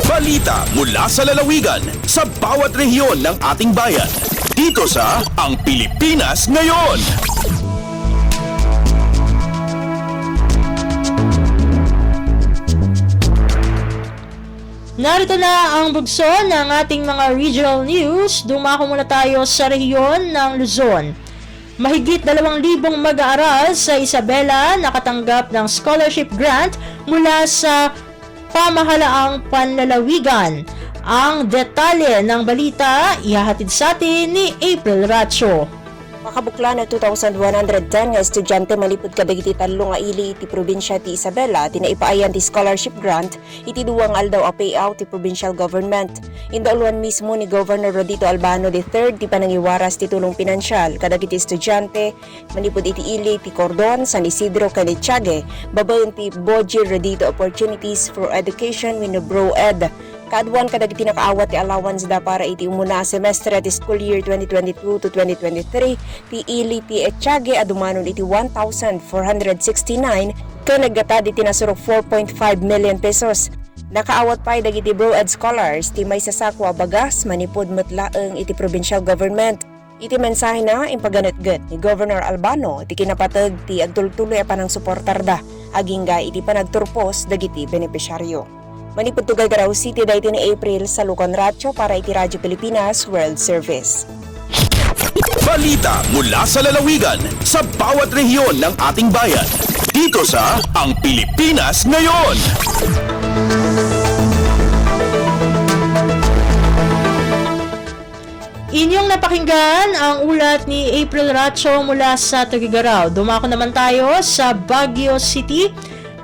Balita mula sa lalawigan sa bawat rehiyon ng ating bayan. Dito sa Ang Pilipinas Ngayon. Narito na ang bugso ng ating mga regional news. Dumako muna tayo sa rehiyon ng Luzon. Mahigit 2,000 mag-aaral sa Isabela nakatanggap ng scholarship grant mula sa pamahalaang panlalawigan. Ang detalye ng balita ihahatid sa atin ni April Racho. Makabukla na 2,110 nga estudyante malipod kadagiti talo nga ili iti probinsya ti Isabela tinaipaayan ti scholarship grant iti duwang aldaw a payout ti provincial government. Indauluan mismo ni Governor Rodito Albano III ti panangiwaras ti tulong pinansyal kadagiti estudyante malipod iti ili ti Cordon, San Isidro, Caletiague, babayon ti Boji Rodito Opportunities for Education Winobro Ed. Kaadwan kadagiti nakaawat ti allowance da para iti umuna semestre ti school year 2022 to 2023 ti ili ti Etiague adumanon iti 1,469 ken naggata iti nasurok 4.5 million pesos. Nakaawat pa dagiti bro ed scholars ti may sasakwa bagas manipod metlaeng iti provincial government. Iti mensahe na impaganetget ni Governor Albano iti kinapateg ti agtultuloy a panang suportar da agingga iti panagturpos dagiti benepisyaryo. Manipod tugay Garaw City dahil ni April sa Lucon Racho para iti Radyo Pilipinas World Service. Balita mula sa lalawigan sa bawat rehiyon ng ating bayan. Dito sa Ang Pilipinas Ngayon. Inyong napakinggan ang ulat ni April Racho mula sa Tugigaraw. Dumako naman tayo sa Baguio City.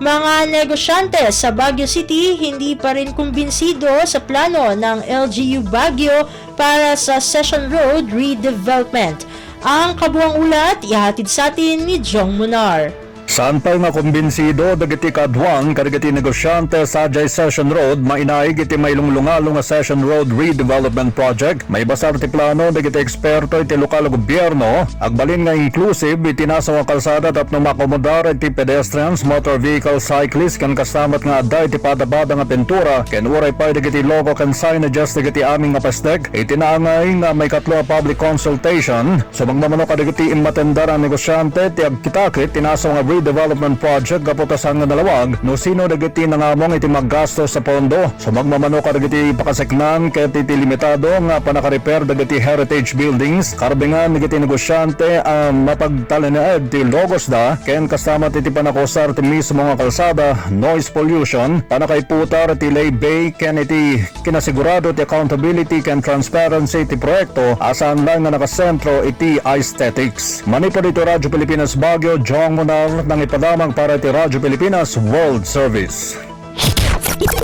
Mga negosyante sa Baguio City hindi pa rin kumbinsido sa plano ng LGU Baguio para sa Session Road redevelopment. Ang kabuang ulat ihatid sa atin ni Jong Munar. Saan pa nga kumbinsido dagiti kadwang kadagiti negosyante sa Jay Session Road mainaig iti may lunglungalong nga Session Road Redevelopment Project. May basar ti plano dagiti eksperto iti lokal gobyerno agbalin nga inclusive iti nasa nga kalsada tapno makomodar iti pedestrians, motor vehicle, cyclists kan kastamat nga adda iti padabada nga pintura ken uray pa dagiti logo ken signages dagiti aming nga pestek iti naangay nga may katlo a public consultation so magmamano kadagiti imatendar ang negosyante ti agkitakit tinasa nga redevelopment project kaputasan nga nalawag no sino dagiti nangamong iti maggastos sa pondo so magmamano kadagiti pakaseknan ket iti limitado nga panaka-repair dagiti heritage buildings karbingan dagiti negosyante ang mapagtalenaed ti logos da ken kasama iti panakosar ti mismo nga kalsada, noise pollution, panakaiputar ti lay-bay ken iti kinasigurado ti accountability ken transparency ti proyekto asan lang nga nakasentro iti aesthetics. Manipod ito Radyo Pilipinas Baguio, Jong Munar ng ipadamang para iti Radyo Pilipinas World Service.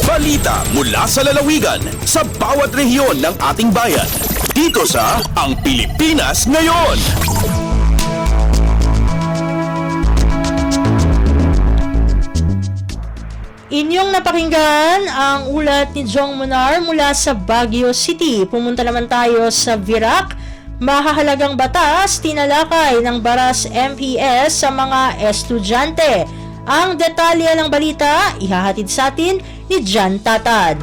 Balita mula sa lalawigan sa bawat rehiyon ng ating bayan. Dito sa Ang Pilipinas Ngayon. Inyong napakinggan ang ulat ni Jong Munar mula sa Baguio City. Pumunta naman tayo sa Virac. Mahahalagang batas tinalakay ng Baras MPS sa mga estudyante. Ang detalye ng balita ihahatid sa atin ni Jan Tatad.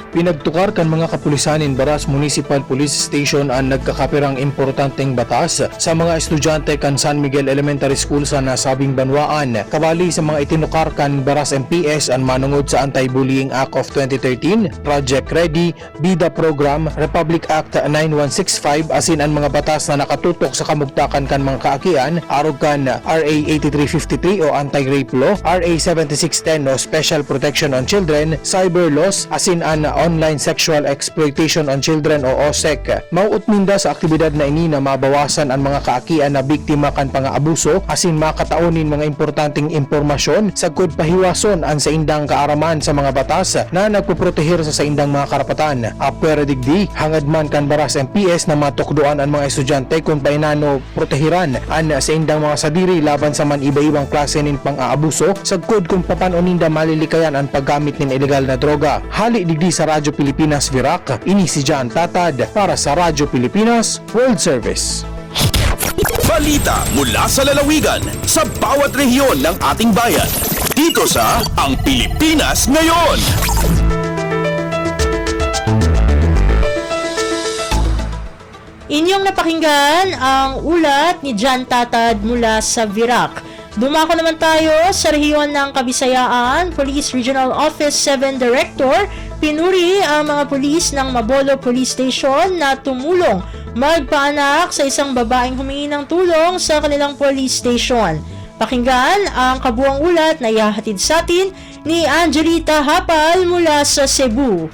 Pinagtukar kan mga kapulisanin Baras Municipal Police Station ang nagkakapirang importanteng batas sa mga estudyante kan San Miguel Elementary School sa nasabing banwaan. Kabali sa mga itinukar kan Baras MPS ang manungod sa Anti-Bullying Act of 2013, Project Ready, BIDA Program, Republic Act 9165 asin ang mga batas na nakatutok sa kamugtakan kan mga kaakian, arog kan RA 8353 o Anti-Rape Law, RA 7610 o Special Protection on Children, Cyber Laws, asin an Online Sexual Exploitation on Children o OSEC. Mauutminda sa aktibidad na ini na mabawasan ang mga kaakian na biktima kan pang-aabuso asin makataunin mga importanteng impormasyon sagkod pahiwason ang sa indang kaaraman sa mga batas na nagpuprotehir sa indang mga karapatan. Apwera digdi, hangad man kan Baras MPS na matukdoan ang mga estudyante kung painano protehiran ang sa indang mga sadiri laban sa man iba-ibang klase nin pang-aabuso sagkod kung papanuninda malilikayan ang paggamit nin ilegal na droga. Hali digdi sa Radyo Pilipinas Virac, ini si Jan Tatad para sa Radyo Pilipinas World Service. Balita mula sa lalawigan sa bawat rehiyon ng ating bayan. Dito sa Ang Pilipinas Ngayon. Inyong napakinggan ang ulat ni John Tatad mula sa Virac. Dumako naman tayo sa rehiyon ng Kabisayaan. Police Regional Office 7 Director pinuri ang mga pulis ng Mabolo Police Station na tumulong magpaanak sa isang babaeng humingi ng tulong sa kanilang police station. Pakinggan ang kabuuang ulat na ihahatid sa atin ni Angelita Hapal mula sa Cebu.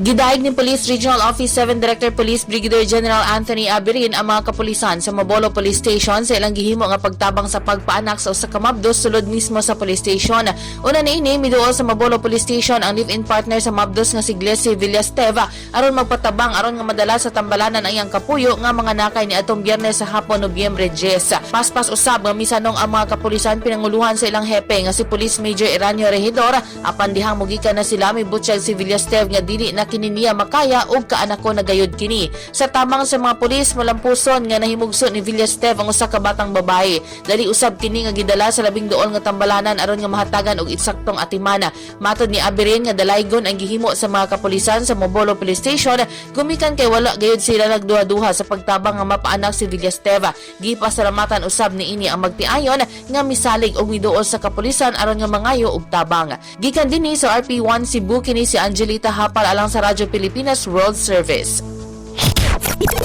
Gidaig ni Police Regional Office 7 Director Police Brigadier General Anthony Abirin ang mga kapulisan sa Mabolo Police Station sa ilang gihimo nga pagtabang sa pagpaanak sa usa ka mabdos sulod mismo sa police station. Una niini miduol sa Mabolo Police Station ang live-in partner sa mabdos nga si Glessy Villasteva aron magpatabang aron nga madala sa tambalanan ang iyang kapuyo nga mga nakay ni atong Biyernes sa hapon Nobyembre 10. Paspas usab nga misanong ang mga kapulisan pinanguluhan sa ilang hepe nga si Police Major Eranio Regidor apan dihang mugikan na sila mibutyag si Villastev nga dili na kini niya makaya ug kaanako na gayud kini. Sa tamang sa mga pulis malampuson nga nahimugso ni Villastev ang usa ka batang babae. Dali usab kini nga gidala sa labing duol nga tambalanan aron nga mahatagan og eksaktong atimana. Matod ni Abirin nga dalaygon ang gihimo sa mga kapulisan sa Mabolo Police Station gumikan kay wala gayud sila nagduha-duha sa pagtabang nga mapaanak si Villastev. Gipasalamatan usab niini ang magtiayon nga misalig og miduol sa kapulisan aron nga mangayo og tabang. Gikan dinhi sa RP1 Cebu kini si Angelita Hapal alang sa Radyo Pilipinas World Service.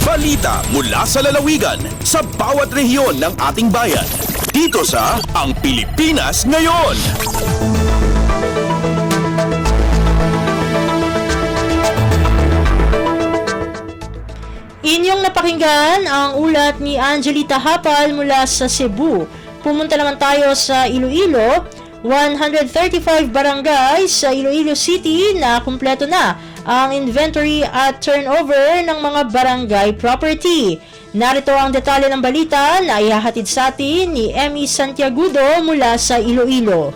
Balita mula sa lalawigan sa bawat rehiyon ng ating bayan. Dito sa Ang Pilipinas Ngayon. Inyong napakinggan ang ulat ni Angelita Hapal mula sa Cebu. Pumunta naman tayo sa Iloilo. 135 barangay sa Iloilo City na kumpleto na ang inventory at turnover ng mga barangay property. Narito ang detalye ng balita na ihahatid sa atin ni Emmy Santiagudo mula sa Iloilo.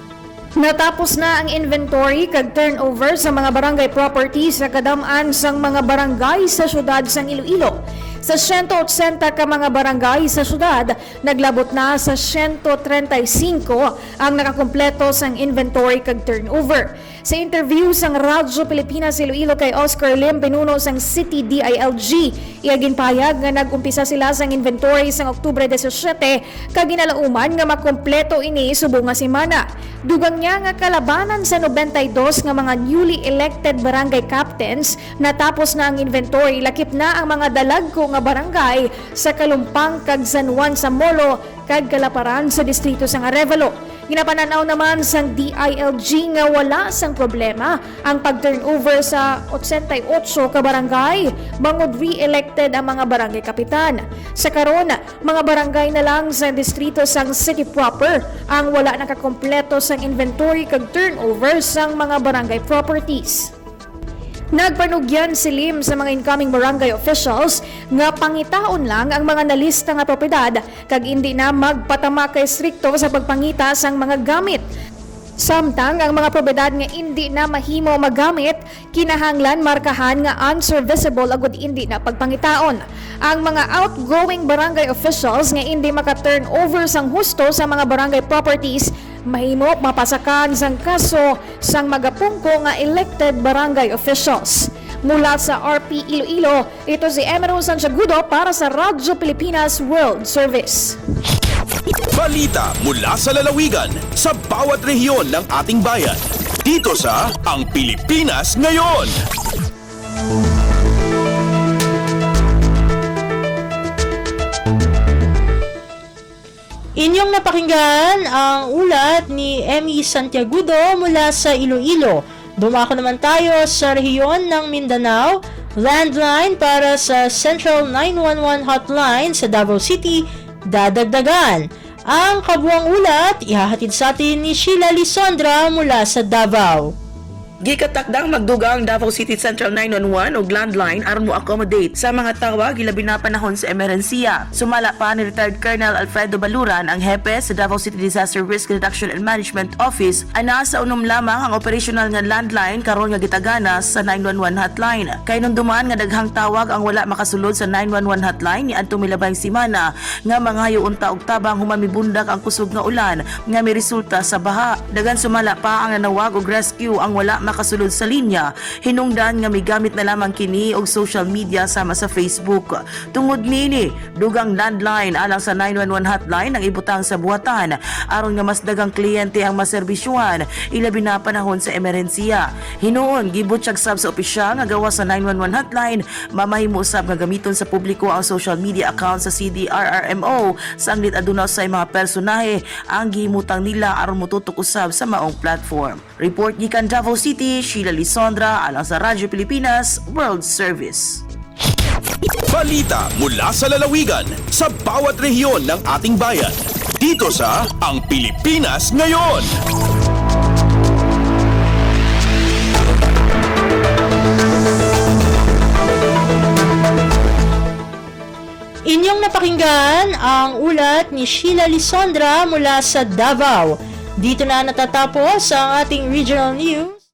Natapos na ang inventory kag turnover sa mga barangay properties sa kadam-an sang mga barangay sa syudad sang Iloilo. Sa 180 ka mga barangay sa syudad, naglabot na sa 135 ang nakakumpleto sang inventory kag turnover. Sa interview sang Radyo Pilipinas Iloilo kay Oscar Lim, pinuno sang City DILG, iagin payag nga nagumpisa sila sang inventory sang Oktubre 17 kag ginalauman nga makompleto ini subong nga semana. Dugang niya nga kalabanan sa 92 nga mga newly elected barangay captains, natapos na ang inventory, lakip na ang mga dalagko nga barangay sa Kalumpang kag San Juan sa Molo kag Kalaparan sa distrito sang Arevalo. Ginapananaw naman sang DILG nga wala sang problema ang pag-turnover sa 88 ka barangay bangod re-elected ang mga barangay kapitan. Sa karon, mga barangay na lang sa distrito sang city proper ang wala nakakompleto sang inventory kag turnover sang mga barangay properties. Nagpanugyan si Lim sa mga incoming barangay officials nga pangitaon lang ang mga nalista nga propiedad kag hindi na magpatama kay strikto sa pagpangita sang mga gamit. Samtang ang mga propiedad nga hindi na mahimo magamit, kinahanglan markahan nga unserviceable agud hindi na pagpangitaon. Ang mga outgoing barangay officials nga hindi maka-turn over sang husto sa mga barangay properties, mahimo mapasakan sang kaso sang magapungko nga elected barangay officials. Mula sa RP Iloilo, ito si Emerald Santiagudo para sa Radyo Pilipinas World Service. Balita mula sa lalawigan sa bawat rehiyon ng ating bayan. Dito sa Ang Pilipinas Ngayon. Inyong napakinggan ang ulat ni Emmy Santiagudo mula sa Iloilo. Dumako naman tayo sa rehiyon ng Mindanao. Landline para sa Central 911 Hotline sa Davao City, dadagdagan. Ang kabuang ulat, ihahatid sa atin ni Sheila Lisondra mula sa Davao. Gikatakdang magduga ang Davao City Central 911 o landline aron mo accommodate sa mga tawag ilabi na panahon sa emerhensiya. Sumala pa ni retired Colonel Alfredo Baluran, ang hepe sa Davao City Disaster Risk Reduction and Management Office, ana sa unom lamang ang operational nga landline karon nga gitagana sa 911 hotline. Kay nung dumaan nga daghang tawag ang wala makasulod sa 911 hotline ni adtong milabay semana nga mangayo unta og tabang human mibundak ang kusog nga ulan nga may resulta sa baha. Dagan sumala pa ang nanawag og rescue ang wala nakasulod sa linya, hinungdan nga migamit na lamang kini og social media sama sa Facebook. Tungod nini, dugang landline alang sa 911 hotline ang ibutang sa buhatan aron nga mas dagang kliyente ang maserbisyuhan ilabi na panahon sa emerhensiya. Hinuon gibutyag sab sa opisyal nga gawas sa 911 hotline, mamahimo usab nga gamiton sa publiko ang social media account sa CDRRMO sa anglit aduna sa mga personahe ang gihimutang nila aron motutok usab sa maong platform. Report gikan Davao City, Sheila Lisondra alang sa Radyo Pilipinas World Service. Balita mula sa lalawigan sa bawat rehiyon ng ating bayan. Dito sa Ang Pilipinas Ngayon. Inyong napakinggan ang ulat ni Sheila Lisondra mula sa Davao. Dito na natatapos ang ating regional news.